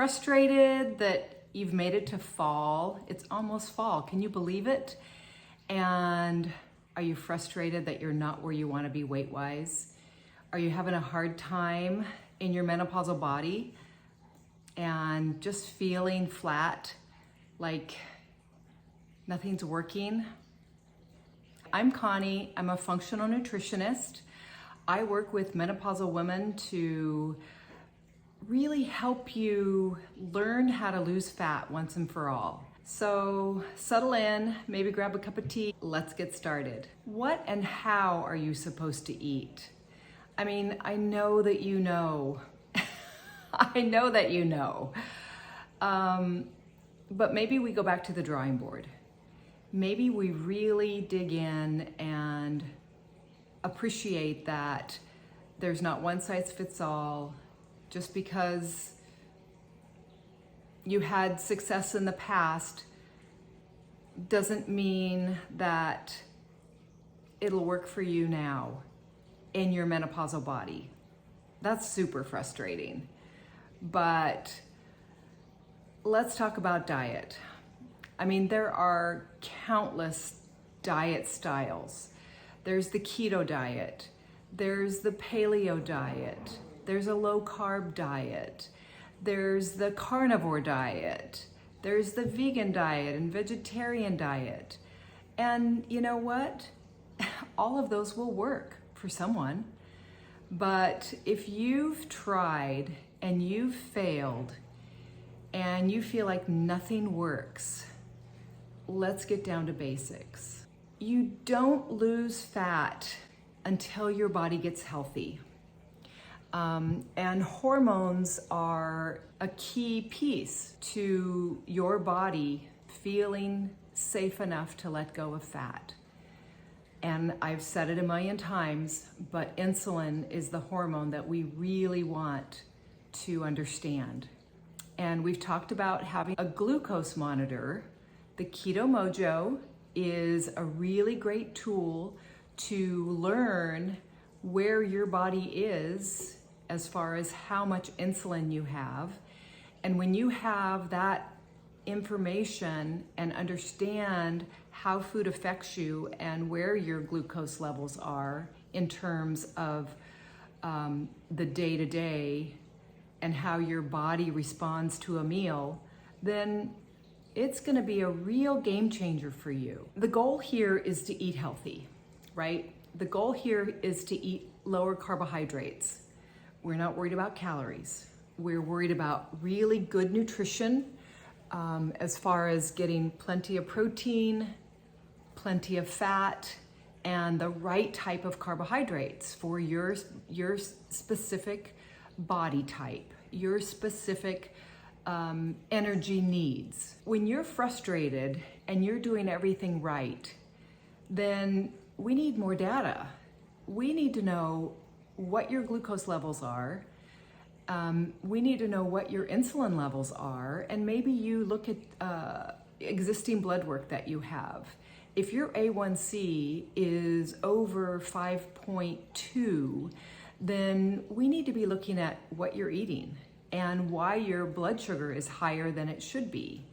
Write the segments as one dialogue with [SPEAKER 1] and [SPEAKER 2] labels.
[SPEAKER 1] frustrated that you've made it to fall? It's almost fall. Can you believe it? And are you frustrated that you're not where you want to be weight-wise? Are you having a hard time in your menopausal body and just feeling flat, like nothing's working? I'm Connie. I'm a functional nutritionist. I work with menopausal women to really help you learn how to lose fat once and for all. So settle in, maybe grab a cup of tea. Let's get started. What and how are you supposed to eat? I mean, I know that you know. I know that you know. But maybe we go back to the drawing board. Maybe we really dig in and appreciate that there's not one size fits all. Just because you had success in the past doesn't mean that it'll work for you now in your menopausal body. That's super frustrating. But let's talk about diet. I mean, there are countless diet styles. There's the keto diet, there's the paleo diet, there's a low carb diet, there's the carnivore diet, there's the vegan diet and vegetarian diet. And you know what? All of those will work for someone. But if you've tried and you've failed and you feel like nothing works, let's get down to basics. You don't lose fat until your body gets healthy. And hormones are a key piece to your body feeling safe enough to let go of fat. And I've said it a million times, but insulin is the hormone that we really want to understand. And we've talked about having a glucose monitor. The Keto Mojo is a really great tool to learn where your body is as far as how much insulin you have. And when you have that information and understand how food affects you and where your glucose levels are in terms of the day-to-day and how your body responds to a meal, then it's gonna be a real game changer for you. The goal here is to eat healthy, right? The goal here is to eat lower carbohydrates. We're not worried about calories. We're worried about really good nutrition as far as getting plenty of protein, plenty of fat, and the right type of carbohydrates for your specific body type, your specific energy needs. When you're frustrated and you're doing everything right, then we need more data. We need to know what your glucose levels are. We need to know what your insulin levels are, and maybe you look at existing blood work that you have. If your A1C is over 5.2, then we need to be looking at what you're eating and why your blood sugar is higher than it should be.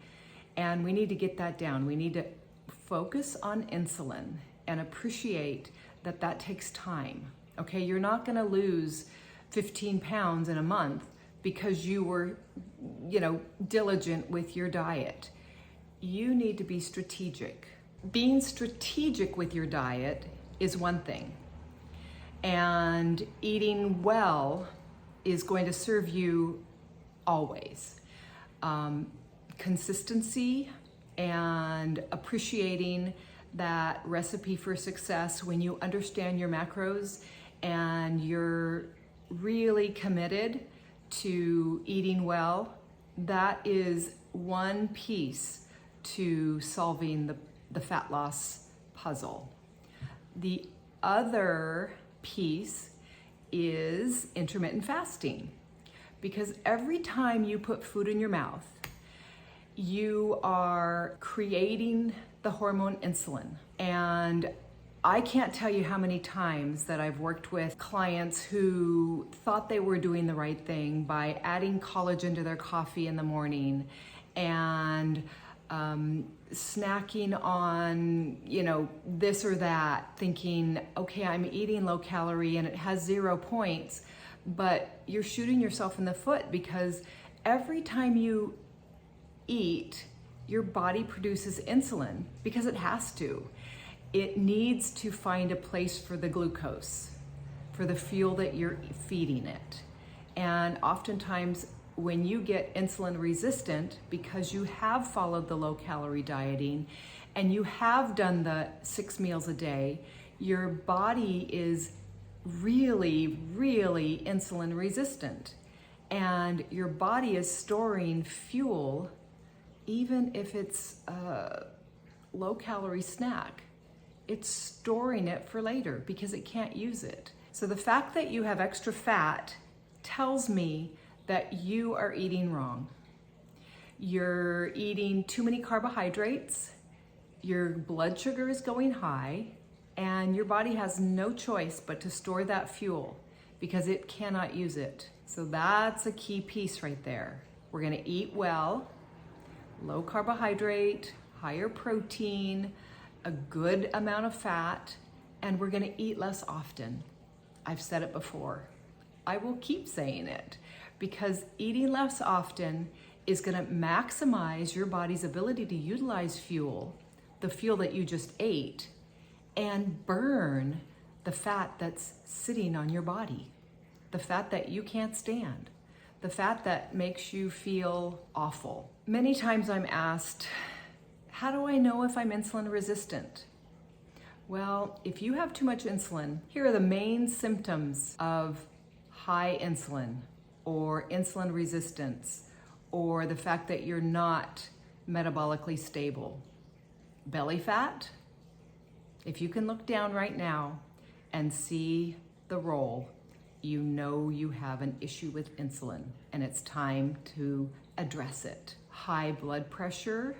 [SPEAKER 1] And we need to get that down. We need to focus on insulin and appreciate that that takes time. Okay, you're not gonna lose 15 pounds in a month because you were, diligent with your diet. You need to be strategic. Being strategic with your diet is one thing, and eating well is going to serve you always. Consistency and appreciating that recipe for success when you understand your macros and you're really committed to eating well, that is one piece to solving the fat loss puzzle. The other piece is intermittent fasting, because every time you put food in your mouth, you are creating the hormone insulin. And I can't tell you how many times that I've worked with clients who thought they were doing the right thing by adding collagen to their coffee in the morning and snacking on, this or that, thinking, okay, I'm eating low calorie and it has 0 points, but you're shooting yourself in the foot because every time you eat, your body produces insulin because it has to. It needs to find a place for the glucose, for the fuel that you're feeding it. And oftentimes when you get insulin resistant because you have followed the low calorie dieting and you have done the 6 meals a day, your body is really, really insulin resistant. And your body is storing fuel even if it's a low calorie snack. It's storing it for later because it can't use it. So the fact that you have extra fat tells me that you are eating wrong. You're eating too many carbohydrates, your blood sugar is going high, and your body has no choice but to store that fuel because it cannot use it. So that's a key piece right there. We're gonna eat well, low carbohydrate, higher protein, a good amount of fat, and we're gonna eat less often. I've said it before. I will keep saying it because eating less often is gonna maximize your body's ability to utilize fuel, the fuel that you just ate, and burn the fat that's sitting on your body, the fat that you can't stand, the fat that makes you feel awful. Many times I'm asked, how do I know if I'm insulin resistant? Well, if you have too much insulin, here are the main symptoms of high insulin or insulin resistance or the fact that you're not metabolically stable. Belly fat. If you can look down right now and see the roll, you know you have an issue with insulin and it's time to address it. High blood pressure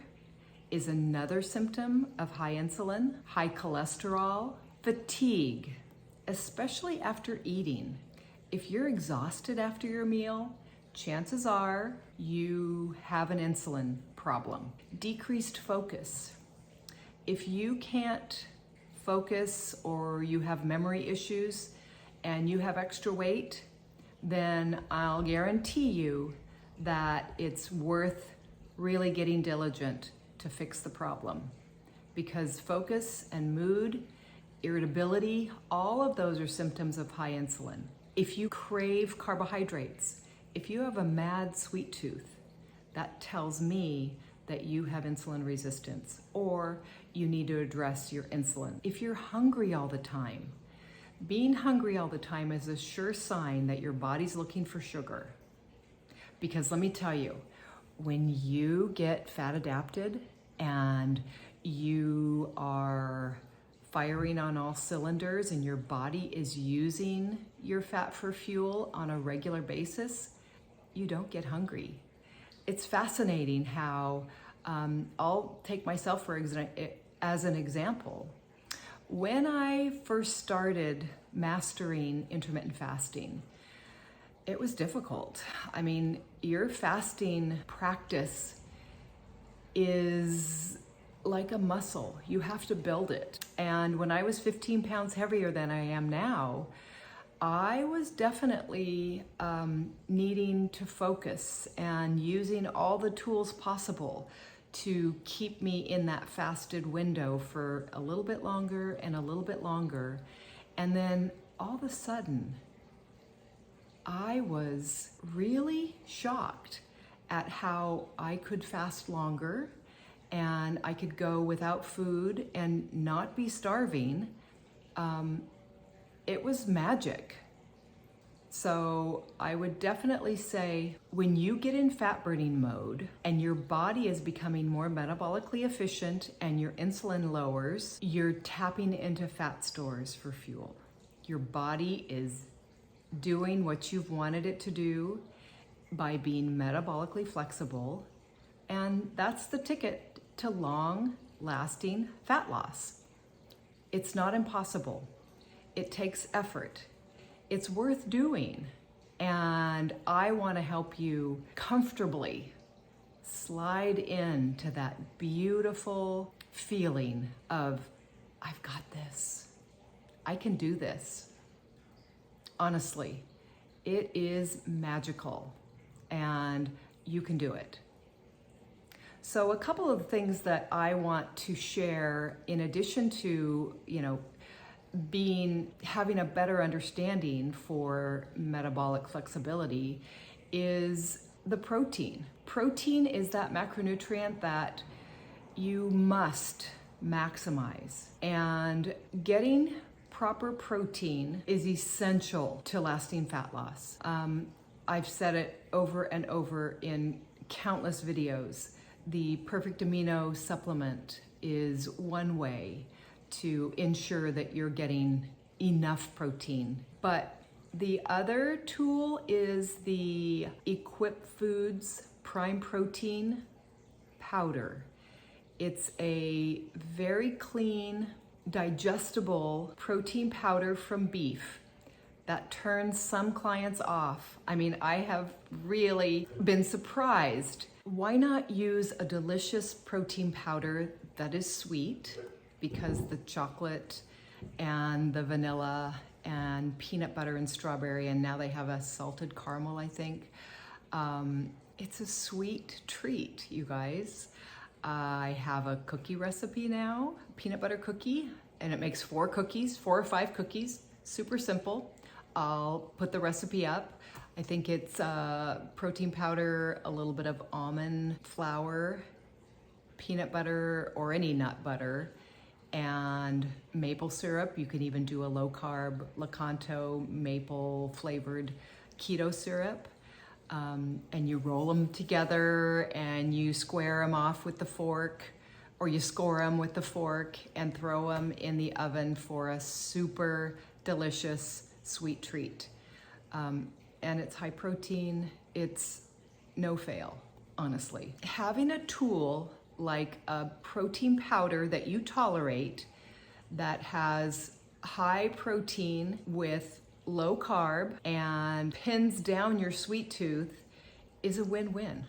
[SPEAKER 1] is another symptom of high insulin. High cholesterol, fatigue, especially after eating. If you're exhausted after your meal, chances are you have an insulin problem. Decreased focus. If you can't focus or you have memory issues and you have extra weight, then I'll guarantee you that it's worth really getting diligent to fix the problem, because focus and mood, irritability, all of those are symptoms of high insulin. If you crave carbohydrates, if you have a mad sweet tooth, that tells me that you have insulin resistance or you need to address your insulin. If you're hungry all the time, being hungry all the time is a sure sign that your body's looking for sugar. Because let me tell you, when you get fat adapted and you are firing on all cylinders and your body is using your fat for fuel on a regular basis, you don't get hungry. It's fascinating how, I'll take myself as an example. When I first started mastering intermittent fasting, it was difficult. I mean, your fasting practice is like a muscle. You have to build it. And when I was 15 pounds heavier than I am now, I was definitely needing to focus and using all the tools possible to keep me in that fasted window for a little bit longer and a little bit longer. And then all of a sudden, I was really shocked at how I could fast longer and I could go without food and not be starving. It was magic. So I would definitely say when you get in fat burning mode and your body is becoming more metabolically efficient and your insulin lowers, you're tapping into fat stores for fuel. Your body is doing what you've wanted it to do by being metabolically flexible, and that's the ticket to long-lasting fat loss. It's not impossible. It takes effort. It's worth doing. And I want to help you comfortably slide into that beautiful feeling of, I've got this. I can do this. Honestly, it is magical and you can do it. So a couple of things that I want to share in addition to, having a better understanding for metabolic flexibility is the protein. Protein is that macronutrient that you must maximize, and getting proper protein is essential to lasting fat loss. I've said it over and over in countless videos. The Perfect Amino supplement is one way to ensure that you're getting enough protein. But the other tool is the Equip Foods Prime Protein powder. It's a very clean, digestible protein powder from beef that turns some clients off. I mean, I have really been surprised. Why not use a delicious protein powder that is sweet, because the chocolate and the vanilla and peanut butter and strawberry, and now they have a salted caramel, I think. It's a sweet treat, you guys. I have a cookie recipe now, peanut butter cookie, and it makes 4 or 5 cookies, super simple. I'll put the recipe up. I think it's protein powder, a little bit of almond flour, peanut butter or any nut butter, and maple syrup. You can even do a low carb Lakanto maple flavored keto syrup. And you roll them together and you square them off with the fork, or you score them with the fork and throw them in the oven for a super delicious sweet treat. And it's high protein, it's no fail, honestly. Having a tool like a protein powder that you tolerate that has high protein with low carb and pins down your sweet tooth is a win-win.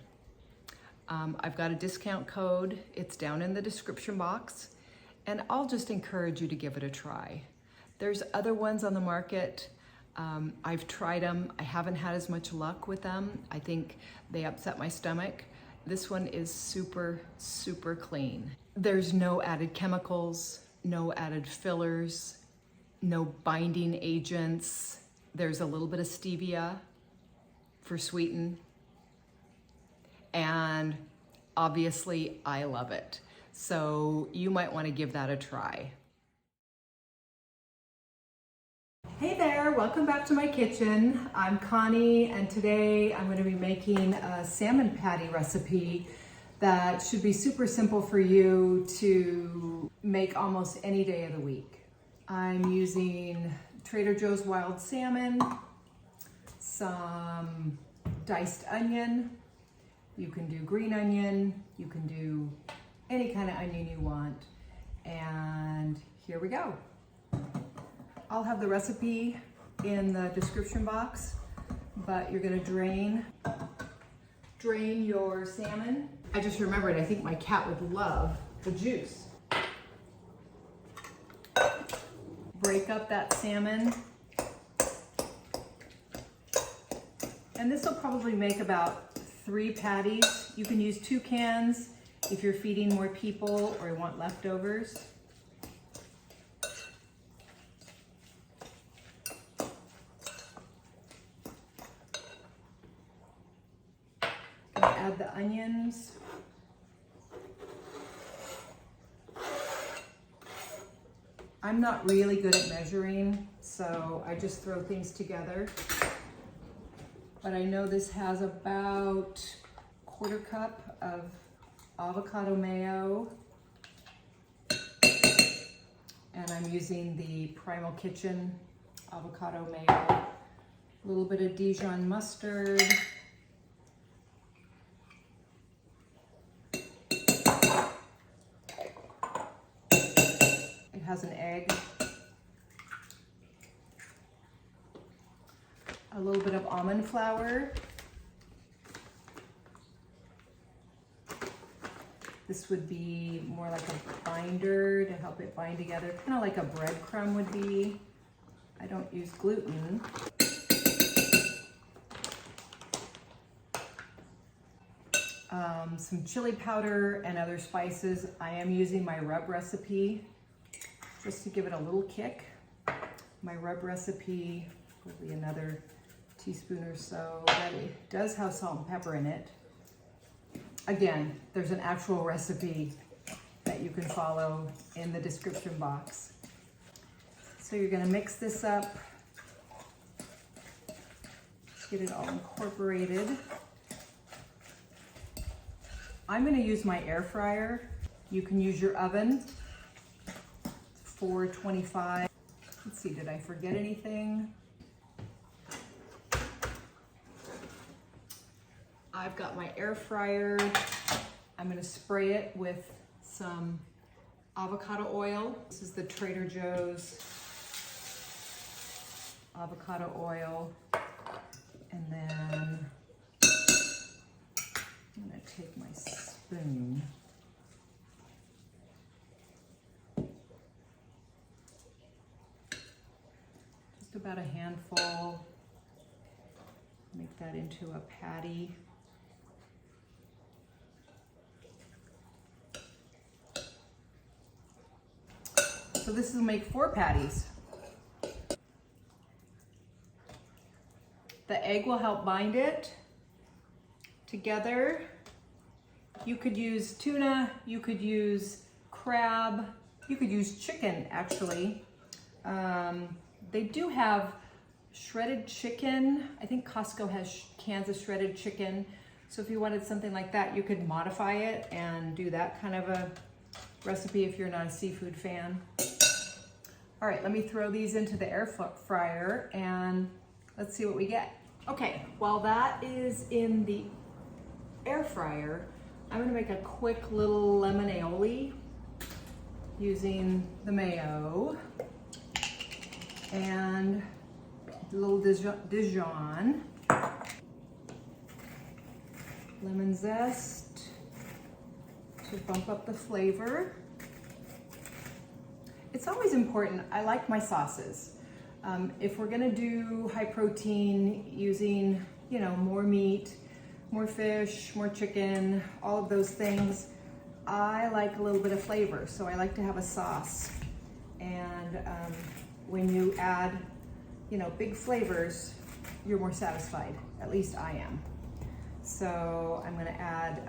[SPEAKER 1] I've got a discount code, it's down in the description box, and I'll just encourage you to give it a try. There's other ones on the market. I've tried them. I haven't had as much luck with them. I think they upset my stomach. This one is super, super clean. There's no added chemicals, no added fillers, no binding agents. There's a little bit of stevia for sweeten. And obviously I love it. So you might want to give that a try. Hey there, welcome back to my kitchen. I'm Connie, and today I'm going to be making a salmon patty recipe that should be super simple for you to make almost any day of the week. I'm using Trader Joe's wild salmon, some diced onion. You can do green onion, you can do any kind of onion you want. And here we go. I'll have the recipe in the description box, but you're gonna drain your salmon. I just remembered, I think my cat would love the juice. Break up that salmon. And this will probably make about 3 patties. You can use 2 cans if you're feeding more people or you want leftovers. Add the onions. I'm not really good at measuring, so I just throw things together. But I know this has about 1/4 cup of avocado mayo. And I'm using the Primal Kitchen avocado mayo. A little bit of Dijon mustard. has an egg, a little bit of almond flour. This would be more like a binder to help it bind together, kind of like a breadcrumb would be. I don't use gluten. Some chili powder and other spices. I am using my rub recipe just to give it a little kick. My rub recipe, probably another teaspoon or so. That it does have salt and pepper in it. Again, there's an actual recipe that you can follow in the description box. So you're gonna mix this up, get it all incorporated. I'm gonna use my air fryer. You can use your oven, 425. Let's see, did I forget anything? I've got my air fryer. I'm gonna spray it with some avocado oil. This is the Trader Joe's avocado oil. And then I'm gonna take my spoon. Just about a handful. Make that into a patty. So this will make 4 patties. The egg will help bind it together. You could use tuna, you could use crab, you could use chicken actually. They do have shredded chicken. I think Costco has cans of shredded chicken. So if you wanted something like that, you could modify it and do that kind of a recipe if you're not a seafood fan. All right, let me throw these into the air fryer and let's see what we get. Okay, while that is in the air fryer, I'm gonna make a quick little lemon aioli using the mayo and a little Dijon, lemon zest to bump up the flavor. It's always important, I like my sauces. If we're gonna do high protein using, you know, more meat, more fish, more chicken, all of those things, I like a little bit of flavor. So I like to have a sauce. And when you add, you know, big flavors, you're more satisfied. At least I am. So I'm gonna add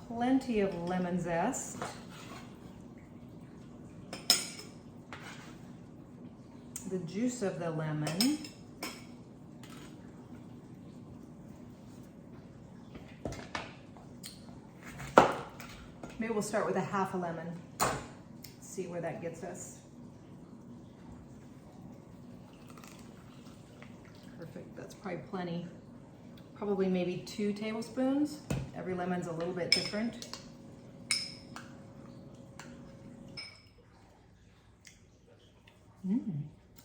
[SPEAKER 1] plenty of lemon zest. The juice of the lemon. Maybe we'll start with a half a lemon. See where that gets us. Perfect, that's probably plenty. Probably maybe 2 tablespoons. Every lemon's a little bit different.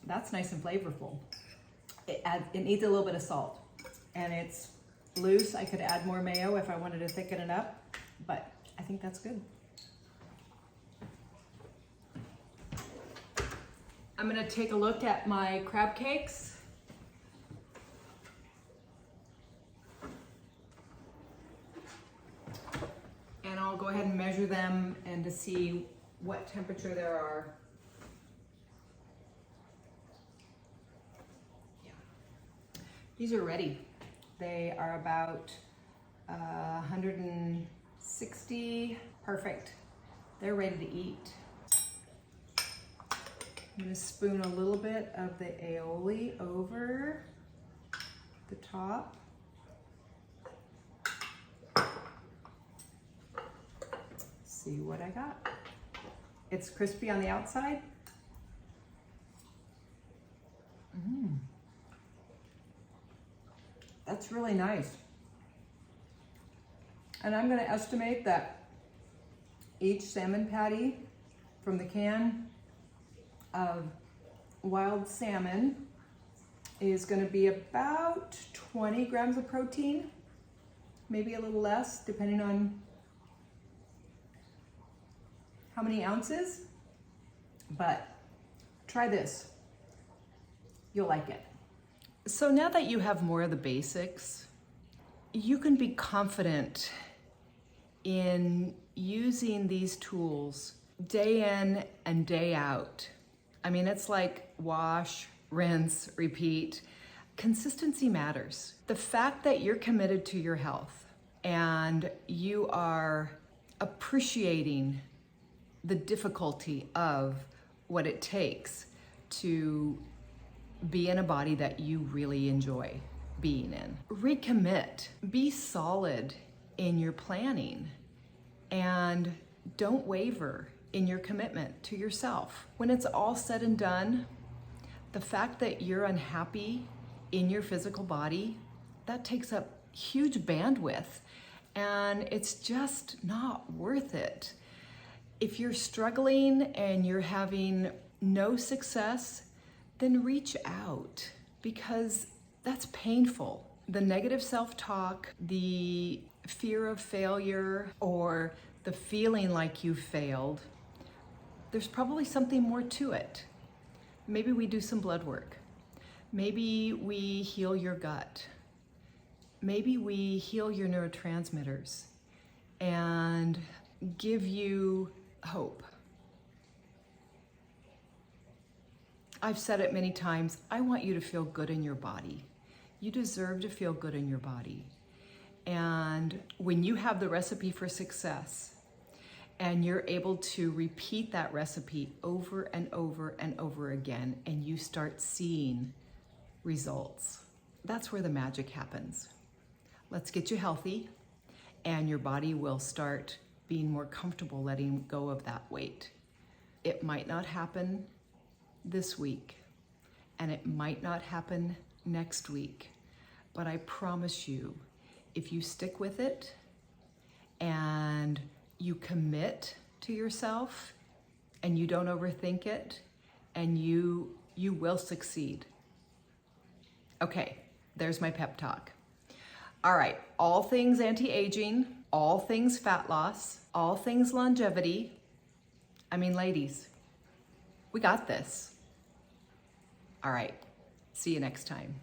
[SPEAKER 1] That's nice and flavorful. It needs a little bit of salt, and it's loose. I could add more mayo if I wanted to thicken it up, but I think that's good. I'm gonna take a look at my crab cakes. And I'll go ahead and measure them and to see what temperature there are. These are ready. They are about 160. Perfect. They're ready to eat. I'm gonna spoon a little bit of the aioli over the top. See what I got. It's crispy on the outside. That's really nice. And I'm gonna estimate that each salmon patty from the can of wild salmon is going to be about 20 grams of protein, maybe a little less, depending on how many ounces. But try this. You'll like it. So now that you have more of the basics, you can be confident in using these tools day in and day out. I mean, it's like wash, rinse, repeat. Consistency matters. The fact that you're committed to your health and you are appreciating the difficulty of what it takes to be in a body that you really enjoy being in. Recommit. Be solid in your planning and don't waver in your commitment to yourself. When it's all said and done, the fact that you're unhappy in your physical body, that takes up huge bandwidth and it's just not worth it. If you're struggling and you're having no success, then reach out because that's painful. The negative self-talk, the fear of failure, or the feeling like you failed, there's probably something more to it. Maybe we do some blood work. Maybe we heal your gut. Maybe we heal your neurotransmitters and give you hope. I've said it many times, I want you to feel good in your body. You deserve to feel good in your body. And when you have the recipe for success and you're able to repeat that recipe over and over and over again, and you start seeing results, that's where the magic happens. Let's get you healthy and your body will start being more comfortable letting go of that weight. It might not happen this week, and it might not happen next week, but I promise you, if you stick with it and you commit to yourself and you don't overthink it, and you will succeed. Okay, there's my pep talk. All right, all things anti-aging, all things fat loss, all things longevity. I mean, ladies, we got this. All right, see you next time.